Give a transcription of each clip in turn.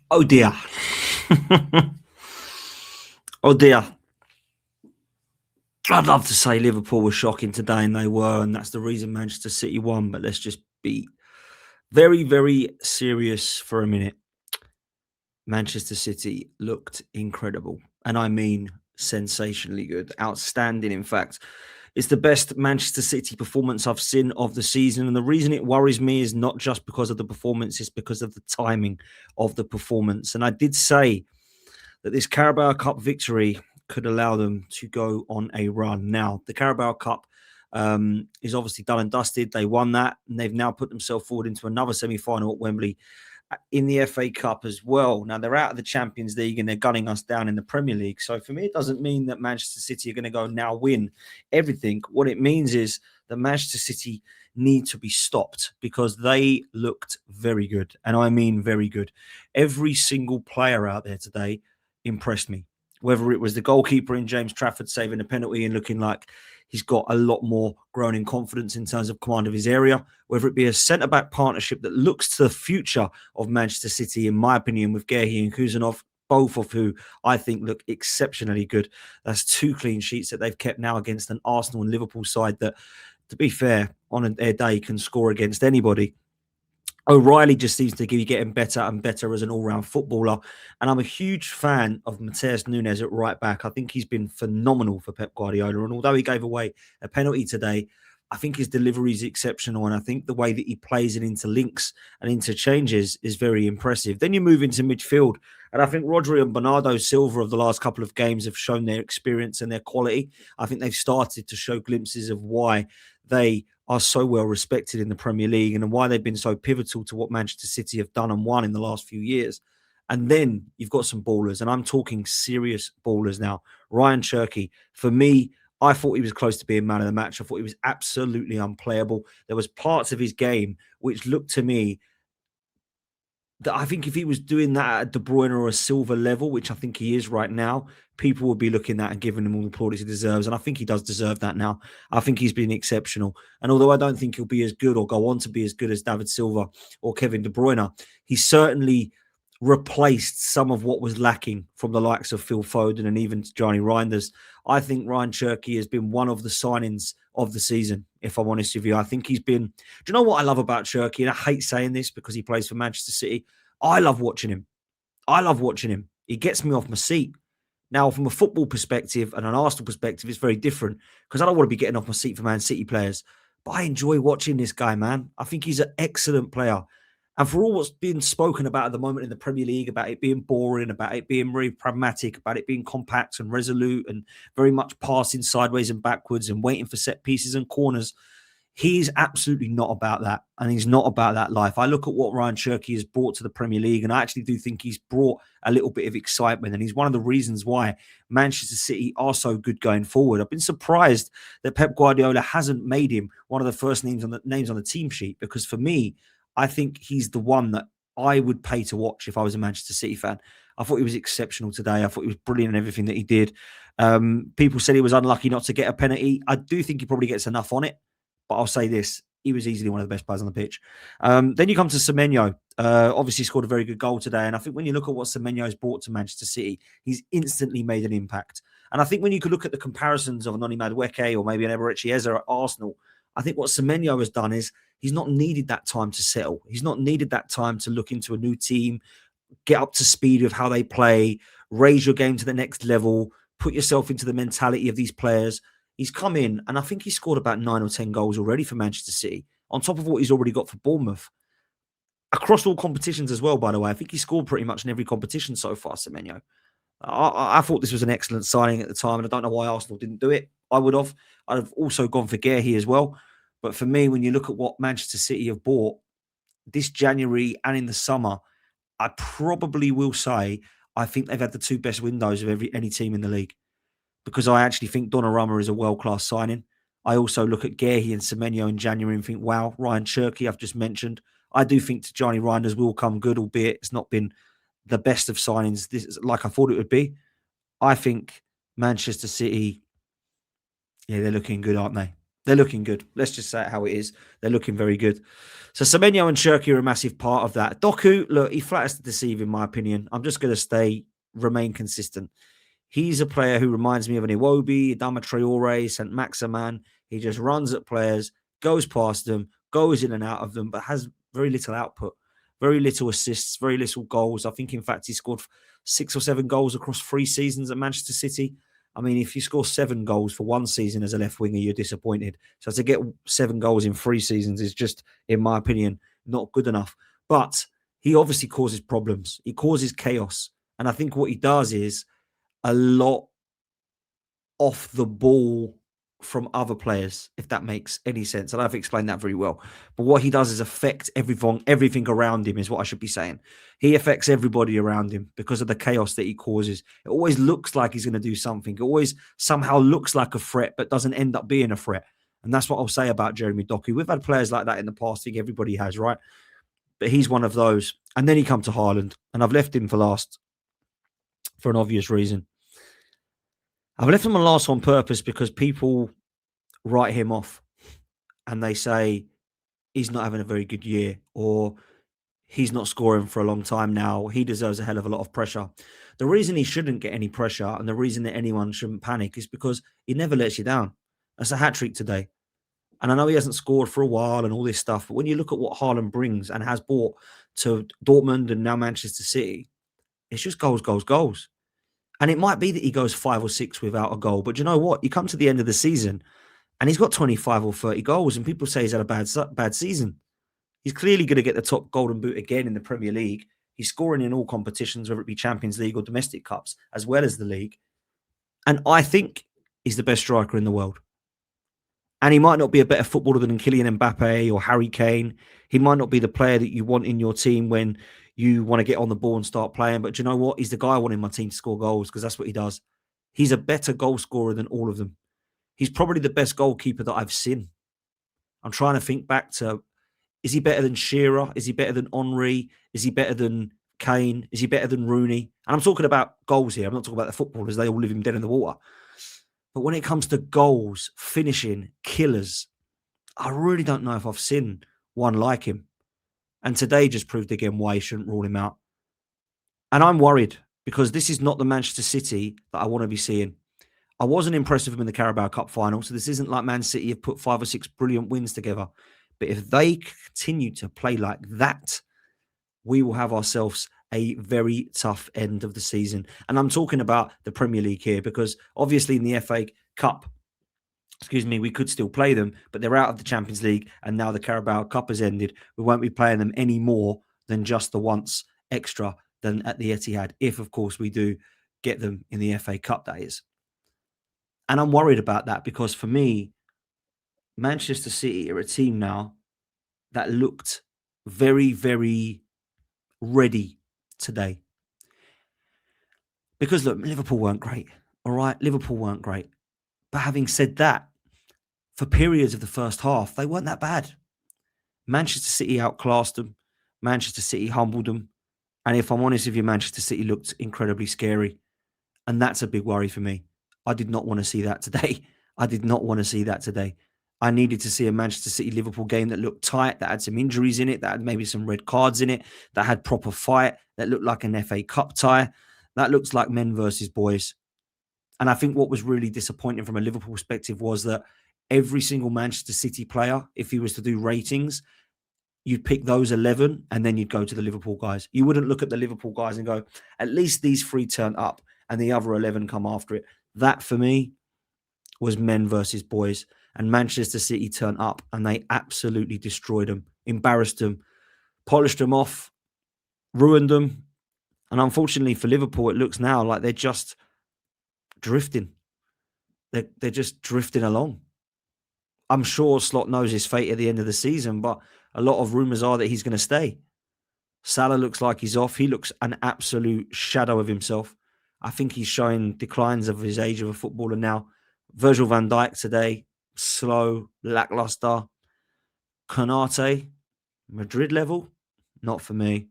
Oh dear. Oh dear. I'd love to say Liverpool were shocking today, and they were, and that's the reason Manchester City won. But let's just be very, very serious for a minute. Manchester City looked incredible, and I mean sensationally good, outstanding, in fact. It's the best Manchester City performance I've seen of the season. And the reason it worries me is not just because of the performance, it's because of the timing of the performance. And I did say that this Carabao Cup victory could allow them to go on a run. Now, the Carabao Cup is obviously done and dusted. They won that, and they've now put themselves forward into another semi-final at Wembley in the FA Cup as well. Now, they're out of the Champions League and they're gunning us down in the Premier League. So for me, it doesn't mean that Manchester City are going to go now win everything. What it means is that Manchester City need to be stopped because they looked very good. And I mean very good. Every single player out there today impressed me. Whether it was the goalkeeper in James Trafford saving a penalty and looking like he's got a lot more grown in confidence in terms of command of his area, whether it be a centre-back partnership that looks to the future of Manchester City, in my opinion, with Guehi and Kuzanov, both of who I think look exceptionally good. That's 2 clean sheets that they've kept now against an Arsenal and Liverpool side that, to be fair, on their day can score against anybody. O'Reilly just seems to be getting better and better as an all-round footballer. And I'm a huge fan of Mateus Nunes at right back. I think he's been phenomenal for Pep Guardiola. And although he gave away a penalty today, I think his delivery is exceptional. And I think the way that he plays and interlinks and interchanges is very impressive. Then you move into midfield. And I think Rodri and Bernardo Silva of the last couple of games have shown their experience and their quality. I think they've started to show glimpses of why they are so well respected in the Premier League and why they've been so pivotal to what Manchester City have done and won in the last few years. And then you've got some ballers, and I'm talking serious ballers now. Ryan Cherky, for me, I thought he was close to being man of the match. I thought he was absolutely unplayable. There was parts of his game which looked to me that I think if he was doing that at De Bruyne or a Silva level, which I think he is right now, people would be looking at and giving him all the plaudits he deserves. And I think he does deserve that now. I think he's been exceptional. And although I don't think he'll be as good or go on to be as good as David Silva or Kevin De Bruyne, he certainly replaced some of what was lacking from the likes of Phil Foden and even Johnny Reinders. I think Ryan Cherky has been one of the signings of the season, if I'm honest with you. I think he's been... Do you know what I love about Cherky? And I hate saying this because he plays for Manchester City. I love watching him. I love watching him. He gets me off my seat. Now, from a football perspective and an Arsenal perspective, it's very different because I don't want to be getting off my seat for Man City players. But I enjoy watching this guy, man. I think he's an excellent player. And for all what's being spoken about at the moment in the Premier League, about it being boring, about it being very pragmatic, about it being compact and resolute and very much passing sideways and backwards and waiting for set pieces and corners, he's absolutely not about that. And he's not about that life. I look at what Ryan Cherky has brought to the Premier League, and I actually do think he's brought a little bit of excitement. And he's one of the reasons why Manchester City are so good going forward. I've been surprised that Pep Guardiola hasn't made him one of the first names on the team sheet, because for me, I think he's the one that I would pay to watch if I was a Manchester City fan. I thought he was exceptional today. I thought he was brilliant in everything that he did. People said he was unlucky not to get a penalty. I do think he probably gets enough on it. But I'll say this, he was easily one of the best players on the pitch. Then you come to Semenyo. Obviously scored a very good goal today. And I think when you look at what Semenyo's brought to Manchester City, he's instantly made an impact. And I think when you could look at the comparisons of an Noni Madueke or maybe an Eberechi Eze at Arsenal, I think what Semenyo has done is he's not needed that time to settle. He's not needed that time to look into a new team, get up to speed with how they play, raise your game to the next level, put yourself into the mentality of these players. He's come in, and I think he's scored about 9 or 10 goals already for Manchester City, on top of what he's already got for Bournemouth. Across all competitions as well, by the way. I think he scored pretty much in every competition so far, Semenyo. I thought this was an excellent signing at the time, and I don't know why Arsenal didn't do it. I would have. I'd have also gone for Guehi as well. But for me, when you look at what Manchester City have bought this January and in the summer, I probably will say I think they've had the 2 best windows of any team in the league, because I actually think Donnarumma is a world-class signing. I also look at Guehi and Semenyo in January and think, wow, Ryan Cherky, I've just mentioned. I do think Johnny Reinders will come good, albeit it's not been the best of signings like I thought it would be. I think Manchester City, yeah, they're looking good, aren't they? They're looking good. Let's just say it how it is. They're looking very good. So Semenyo and Cherki are a massive part of that. Doku, look, he flatters to deceive, in my opinion. I'm just going to remain consistent. He's a player who reminds me of an Iwobi, Adama Traore, St. Maximan. He just runs at players, goes past them, goes in and out of them, but has very little output, very little assists, very little goals. I think, in fact, he scored 6 or 7 goals across 3 seasons at Manchester City. I mean, if you score 7 goals for one season as a left winger, you're disappointed. So to get 7 goals in 3 seasons is just, in my opinion, not good enough. But he obviously causes problems. He causes chaos. And I think what he does is a lot off the ball from other players, if that makes any sense. And I've explained that very well. But what he does is affect everything around him, is what I should be saying. He affects everybody around him because of the chaos that he causes. It always looks like he's going to do something. It always somehow looks like a threat, but doesn't end up being a threat. And that's what I'll say about Jeremy Doku. We've had players like that in the past. I think everybody has, right? But he's one of those. And then he come to Haaland. And I've left him for last for an obvious reason. I've left him on last on purpose because people write him off and they say he's not having a very good year, or he's not scoring for a long time now. He deserves a hell of a lot of pressure. The reason he shouldn't get any pressure, and the reason that anyone shouldn't panic, is because he never lets you down. That's a hat-trick today. And I know he hasn't scored for a while and all this stuff, but when you look at what Haaland brings and has brought to Dortmund and now Manchester City, it's just goals, goals, goals. And it might be that he goes 5 or 6 without a goal. But you know what? You come to the end of the season and he's got 25 or 30 goals, and people say he's had a bad season. He's clearly going to get the top golden boot again in the Premier League. He's scoring in all competitions, whether it be Champions League or domestic cups, as well as the league. And I think he's the best striker in the world. And he might not be a better footballer than Kylian Mbappe or Harry Kane. He might not be the player that you want in your team when you want to get on the ball and start playing. But do you know what? He's the guy I want in my team to score goals, because that's what he does. He's a better goal scorer than all of them. He's probably the best goalkeeper that I've seen. I'm trying to think back to, is he better than Shearer? Is he better than Henry? Is he better than Kane? Is he better than Rooney? And I'm talking about goals here. I'm not talking about the footballers. They all live him dead in the water. But when it comes to goals, finishing, killers, I really don't know if I've seen one like him. And today just proved again why you shouldn't rule him out. And I'm worried, because this is not the Manchester City that I want to be seeing. I wasn't impressed with him in the Carabao Cup final, so this isn't like Man City have put 5 or 6 brilliant wins together. But if they continue to play like that, we will have ourselves a very tough end of the season. And I'm talking about the Premier League here, because obviously in the FA Cup, we could still play them, but they're out of the Champions League, and now the Carabao Cup has ended. We won't be playing them any more than just the once extra than at the Etihad, if, of course, we do get them in the FA Cup, that is. And I'm worried about that, because for me, Manchester City are a team now that looked very, very ready today. Because look, Liverpool weren't great. All right, Liverpool weren't great. But having said that, for periods of the first half, they weren't that bad. Manchester City outclassed them. Manchester City humbled them. And if I'm honest with you, Manchester City looked incredibly scary. And that's a big worry for me. I did not want to see that today. I did not want to see that today. I needed to see a Manchester City-Liverpool game that looked tight, that had some injuries in it, that had maybe some red cards in it, that had proper fight, that looked like an FA Cup tie. That looks like men versus boys. And I think what was really disappointing from a Liverpool perspective was that every single Manchester City player, if he was to do ratings, you'd pick those 11 and then you'd go to the Liverpool guys. You wouldn't look at the Liverpool guys and go, at least these 3 turn up and the other 11 come after it. That, for me, was men versus boys. And Manchester City turned up and they absolutely destroyed them, embarrassed them, polished them off, ruined them. And unfortunately for Liverpool, it looks now like they're just drifting. They're just drifting along. I'm sure Slot knows his fate at the end of the season, but a lot of rumours are that he's going to stay. Salah looks like he's off. He looks an absolute shadow of himself. I think he's showing declines of his age of a footballer now. Virgil van Dijk today, slow, lackluster. Konate, Madrid level, not for me.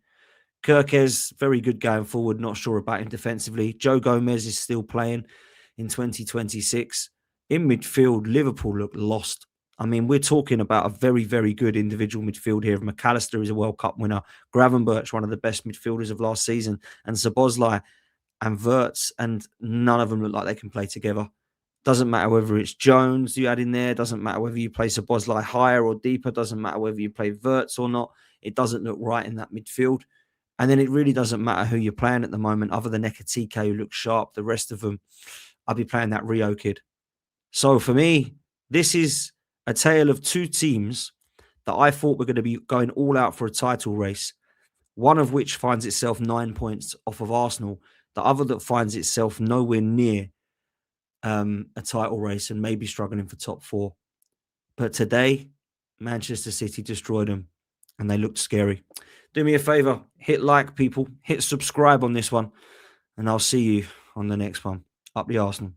Kirkez, very good going forward, not sure about him defensively. Joe Gomez is still playing in 2026. In midfield, Liverpool look lost. I mean, we're talking about a very, very good individual midfield here. McAllister is a World Cup winner. Gravenberch, one of the best midfielders of last season. And Szoboszlai and Wirtz, and none of them look like they can play together. Doesn't matter whether it's Jones you add in there. Doesn't matter whether you play Szoboszlai higher or deeper. Doesn't matter whether you play Wirtz or not. It doesn't look right in that midfield. And then it really doesn't matter who you're playing at the moment, other than Ekatike, who looks sharp. The rest of them, I'll be playing that Rio kid. So for me, this is a tale of two teams that I thought were going to be going all out for a title race, one of which finds itself 9 points off of Arsenal, the other that finds itself nowhere near a title race and maybe struggling for top four. But today, Manchester City destroyed them and they looked scary. Do me a favor, hit like, people, hit subscribe on this one, and I'll see you on the next one. Up the Arsenal.